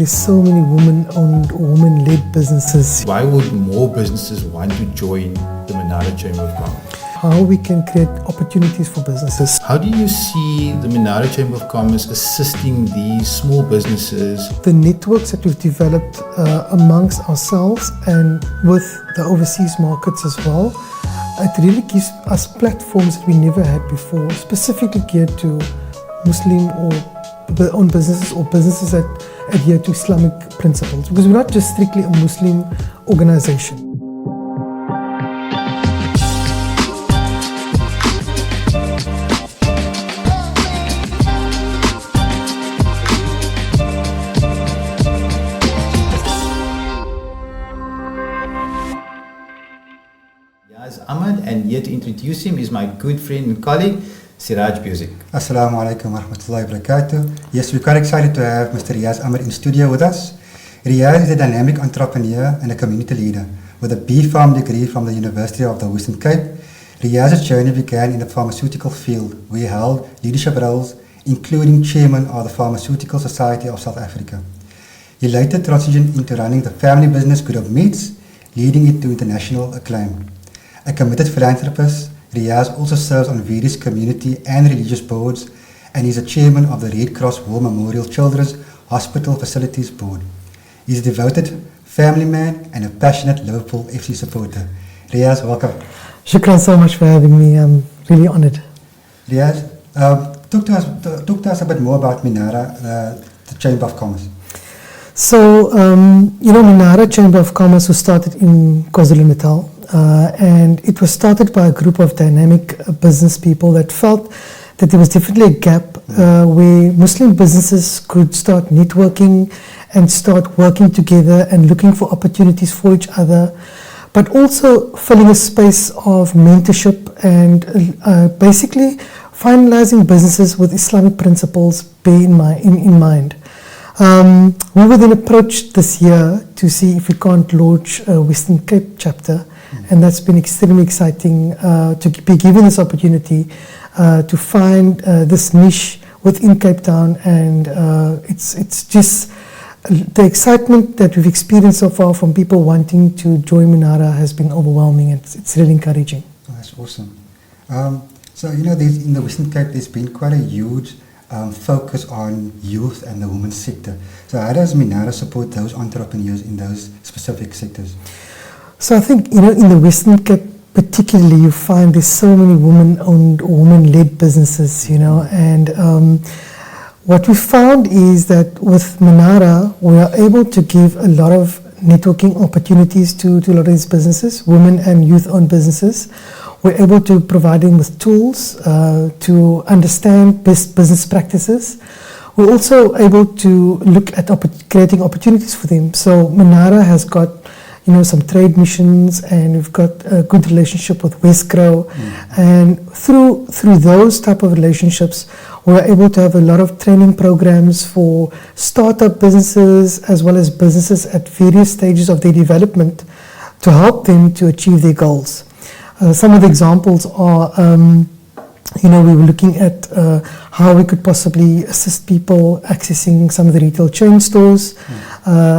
there's so many women-owned or women-led businesses. Why would more businesses want to join the Minara Chamber of Commerce? How we can create opportunities for businesses. How do you see the Minara Chamber of Commerce assisting these small businesses? The networks that we've developed amongst ourselves and with the overseas markets as well, it really gives us platforms that we never had before, specifically geared to Muslim or owned businesses or businesses that adhere to Islamic principles, because we're not just strictly a Muslim organization. Reaaz Ahmed, and here to introduce him is my good friend and colleague, Reaaz Ahmed. Assalamu alaikum wa rahmatullahi wa barakatuh. Yes, we're quite excited to have Mr. Reaaz Ahmed in studio with us. Reaaz is a dynamic entrepreneur and a community leader with a B.Pharm degree from the University of the Western Cape. Reaz's journey began in the pharmaceutical field, where he held leadership roles, including chairman of the Pharmaceutical Society of South Africa. He later transitioned into running the family business Good of Meats, leading it to international acclaim. A committed philanthropist, Reaaz also serves on various community and religious boards and is a chairman of the Red Cross War Memorial Children's Hospital Facilities Board. He is a devoted family man and a passionate Liverpool FC supporter. Reaaz, welcome. Shukran so much for having me. I'm really honored. Reaaz, talk to us a bit more about Minara, the Chamber of Commerce. So, Minara Chamber of Commerce was started in KwaZulu-Natal. And it was started by a group of dynamic business people that felt that there was definitely a gap where Muslim businesses could start networking and start working together and looking for opportunities for each other, but also filling a space of mentorship and basically finalizing businesses with Islamic principles in mind. We were then approached this year to see if we can't launch a Western Cape chapter. And that's been extremely exciting to be given this opportunity to find this niche within Cape Town, and it's just the excitement that we've experienced so far from people wanting to join Minara has been overwhelming, and it's really encouraging. Oh, that's awesome. So in the Western Cape, there's been quite a huge focus on youth and the women's sector. So how does Minara support those entrepreneurs in those specific sectors? So I think, in the Western Cape particularly, you find there's so many women-owned or women-led businesses, and what we found is that with Minara, we are able to give a lot of networking opportunities to a lot of these businesses, women and youth-owned businesses. We're able to provide them with tools to understand best business practices. We're also able to look at creating opportunities for them. So Minara has got some trade missions, and we've got a good relationship with Westgrow. And through those type of relationships, we're able to have a lot of training programs for startup businesses as well as businesses at various stages of their development to help them to achieve their goals. Some of the examples are, we were looking at how we could possibly assist people accessing some of the retail chain stores.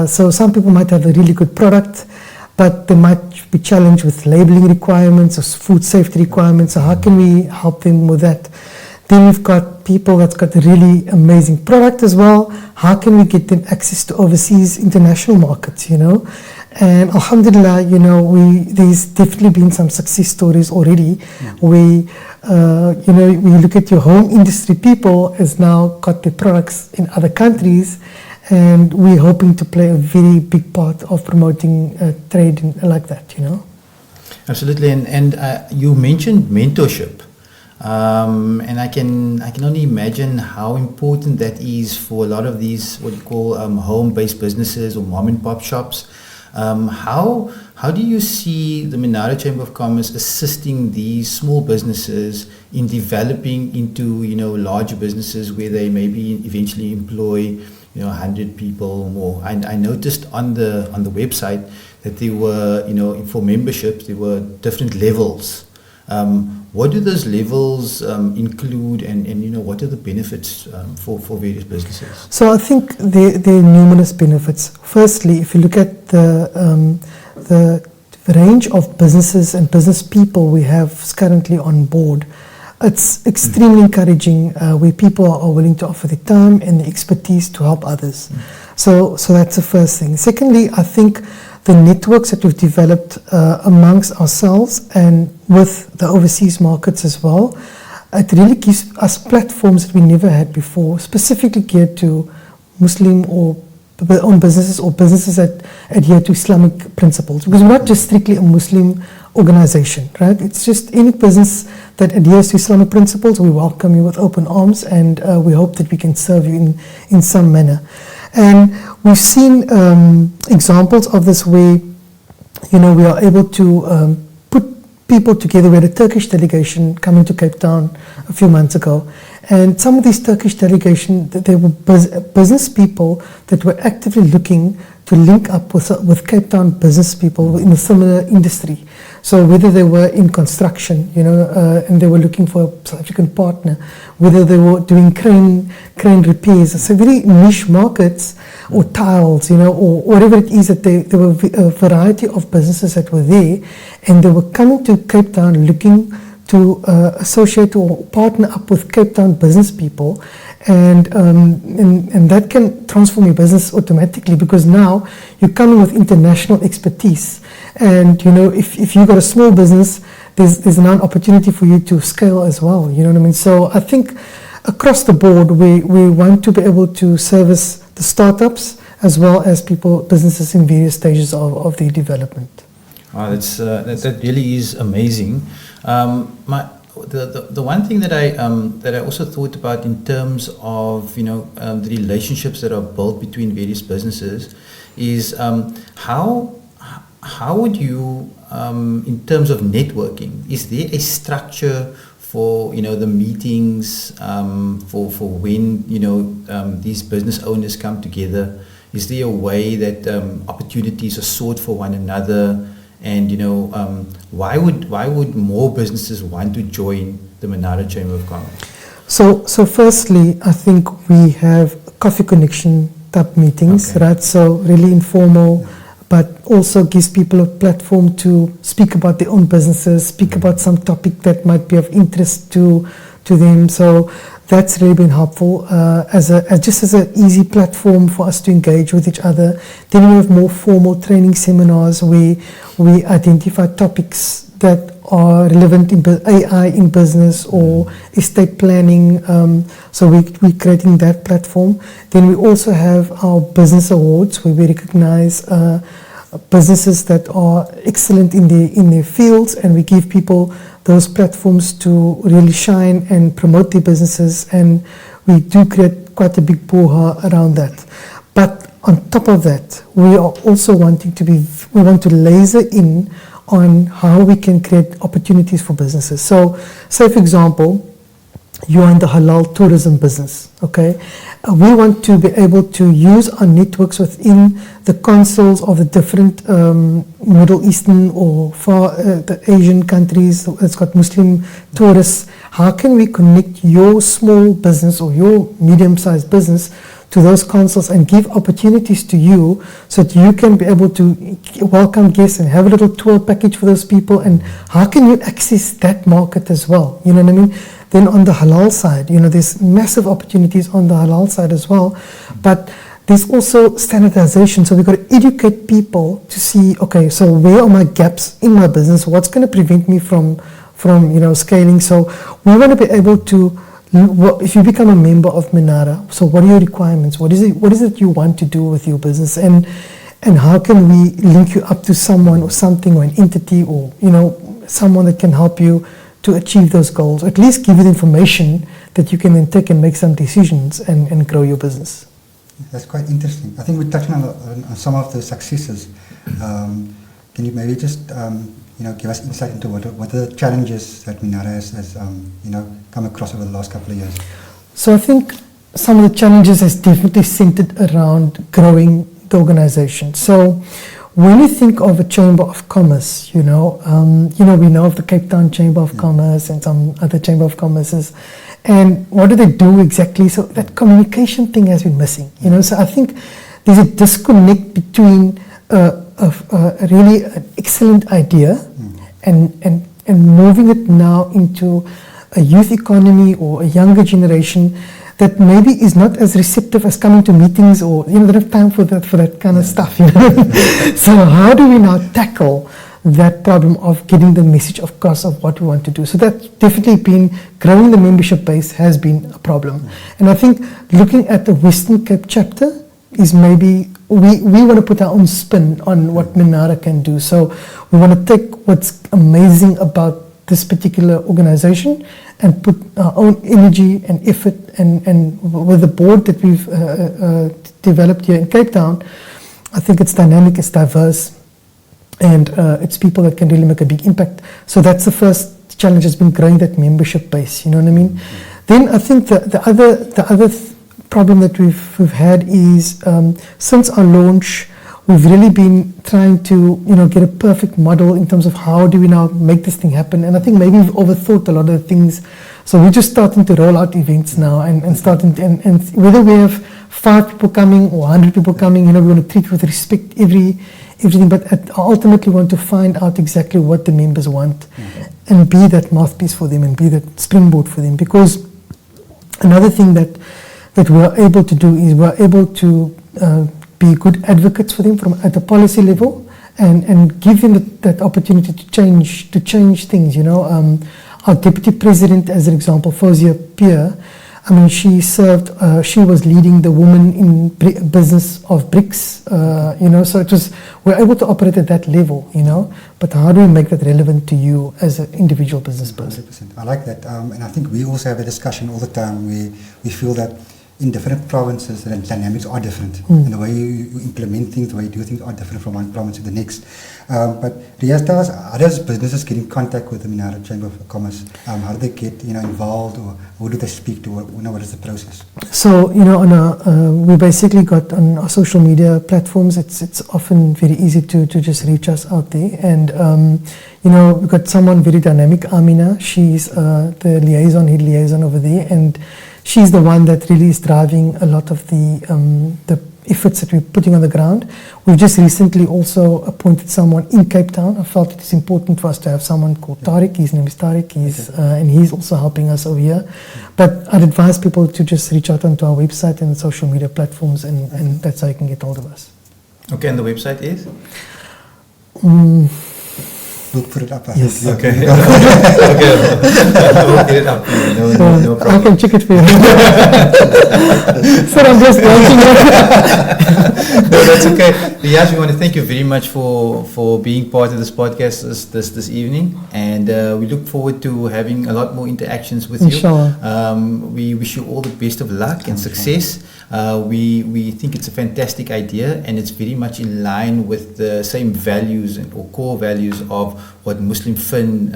So some people might have a really good product, but they might be challenged with labeling requirements or food safety requirements. So how can we help them with that? Then we've got people that's got a really amazing product as well. How can we get them access to overseas international markets, And alhamdulillah, there's definitely been some success stories already where, when you look at your home industry people has now got their products in other countries, and we're hoping to play a very big part of promoting trade like that, Absolutely, and you mentioned mentorship, and I can only imagine how important that is for a lot of these what you call home-based businesses or mom-and-pop shops. How do you see the Minara Chamber of Commerce assisting these small businesses in developing into larger businesses where they maybe eventually employ 100 people or more? I noticed on the website that there were for memberships there were different levels What do those levels include, and what are the benefits for various businesses? So I think there are numerous benefits. Firstly, if you look at the range of businesses and business people we have currently on board, it's extremely encouraging where people are willing to offer the time and the expertise to help others. So that's the first thing. Secondly, I think the networks that we've developed amongst ourselves and with the overseas markets as well, it really gives us platforms that we never had before, specifically geared to Muslim or owned businesses or businesses that adhere to Islamic principles. Because we're not just strictly a Muslim organization, right? It's just any business that adheres to Islamic principles, we welcome you with open arms, and we hope that we can serve you in some manner. And we've seen examples of this where, we are able to put people together. We had a Turkish delegation coming to Cape Town a few months ago. And some of these Turkish delegation, they were business people that were actively looking to link up with Cape Town business people in a similar industry. So whether they were in construction, and they were looking for a South African partner, whether they were doing crane repairs, so very niche markets, or tiles, or whatever it is that there were a variety of businesses that were there, and they were coming to Cape Town looking to associate or partner up with Cape Town business people, and that can transform your business automatically, because now you're coming with international expertise, and if you've got a small business, there's now an opportunity for you to scale as well. You know what I mean? So I think across the board, we want to be able to service the startups as well as businesses in various stages of their development. That really is amazing. The one thing that I also thought about in terms of the relationships that are built between various businesses is how would you in terms of networking, is there a structure for the meetings for when these business owners come together? Is there a way that opportunities are sought for one another? And why would more businesses want to join the Minara Chamber of Commerce? So firstly, I think we have coffee connection type meetings, right? So really informal, but also gives people a platform to speak about their own businesses, speak about some topic that might be of interest to them. So that's really been helpful as an easy platform for us to engage with each other. Then we have more formal training seminars where we identify topics that are relevant in AI in business or estate planning. So we're creating that platform. Then we also have our business awards where we recognize businesses that are excellent in their fields, and we give people those platforms to really shine and promote their businesses, and we do create quite a big brouhaha around that. But on top of that, we are also we want to laser in on how we can create opportunities for businesses. So, say for example, you are in the halal tourism business, okay? We want to be able to use our networks within the consuls of the different Middle Eastern or the Asian countries that's got Muslim tourists. How can we connect your small business or your medium-sized business to those consuls and give opportunities to you so that you can be able to welcome guests and have a little tour package for those people? And how can you access that market as well? You know what I mean? Then on the halal side, there's massive opportunities on the halal side as well. But there's also standardization. So we've got to educate people to see, okay, so where are my gaps in my business? What's going to prevent me from scaling? So we want to be able to, if you become a member of Minara, so what are your requirements? What is it you want to do with your business? And how can we link you up to someone or something or an entity or, someone that can help you to achieve those goals, at least give you the information that you can then take and make some decisions and grow your business. That's quite interesting. I think we're touching on some of the successes. Can you maybe just give us insight into what are the challenges that Minara has come across over the last couple of years? So I think some of the challenges is definitely centered around growing the organization. So when you think of a Chamber of Commerce, we know of the Cape Town Chamber of Commerce and some other Chamber of Commerces, and what do they do exactly? So that communication thing has been missing, So I think there's a disconnect between a really an excellent idea and moving it now into a youth economy or a younger generation that maybe is not as receptive as coming to meetings, or they don't have time for that kind of stuff. So how do we now tackle that problem of getting the message across of what we want to do? So that's definitely been growing the membership base has been a problem, and I think looking at the Western Cape chapter is maybe we want to put our own spin on what Minara can do. So we want to take what's amazing about this particular organization and put our own energy and effort and with the board that we've developed here in Cape Town, I think it's dynamic, it's diverse, and it's people that can really make a big impact. So that's the first challenge, has been growing that membership base, you know what I mean? Then I think the other problem that we've had is since our launch, we've really been trying to get a perfect model in terms of how do we now make this thing happen. And I think maybe we've overthought a lot of the things. So we're just starting to roll out events now and starting to, and whether we have 5 people coming or 100 people coming, we want to treat with respect everything, but ultimately we want to find out exactly what the members want and be that mouthpiece for them and be that springboard for them. Because another thing that we're able to do is we're able to be good advocates for them at the policy level and give them that opportunity to change things. Our deputy president, as an example, Fawzia Peer, she was leading the women in business of BRICS, so we're able to operate at that level, but how do we make that relevant to you as an individual business person? 100%. I like that, and I think we also have a discussion all the time where we feel that in different provinces, the dynamics are different. And the way you implement things, the way you do things are different from one province to the next. But Reaaz, tell us, how does businesses get in contact with the Minara Chamber of Commerce? How do they get involved, or who do they speak to? What is the process? So, we basically got on our social media platforms, it's often very easy to just reach us out there. And, we've got someone very dynamic, Amina. She's the head liaison over there. And she's the one that really is driving a lot of the efforts that we're putting on the ground. We've just recently also appointed someone in Cape Town. I felt it is important for us to have someone called Tariq. His name is Tariq, and he's also helping us over here. But I'd advise people to just reach out onto our website and social media platforms, and that's how you can get hold of us. Okay, and the website is? We'll put it up. Yes. Okay. Okay. We'll get it up. No problem. I can check it for you. So I'm just watching it. No, that's okay. Reaaz, we want to thank you very much for being part of this podcast this evening, and we look forward to having a lot more interactions with Inshallah. you. We wish you all the best of luck and success. We think it's a fantastic idea, and it's very much in line with the same values or core values of what MuslimFin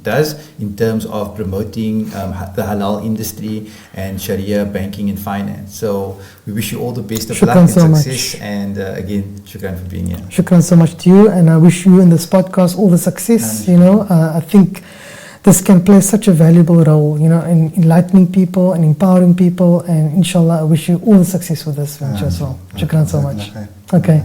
does in terms of promoting the halal industry and Sharia banking and finance. So we wish you all the best of luck and success. And again, shukran for being here. Shukran so much to you, and I wish you in this podcast all the success. I think this can play such a valuable role, in enlightening people and empowering people. And inshallah, I wish you all the success with this venture as well. Shukran so much. Okay.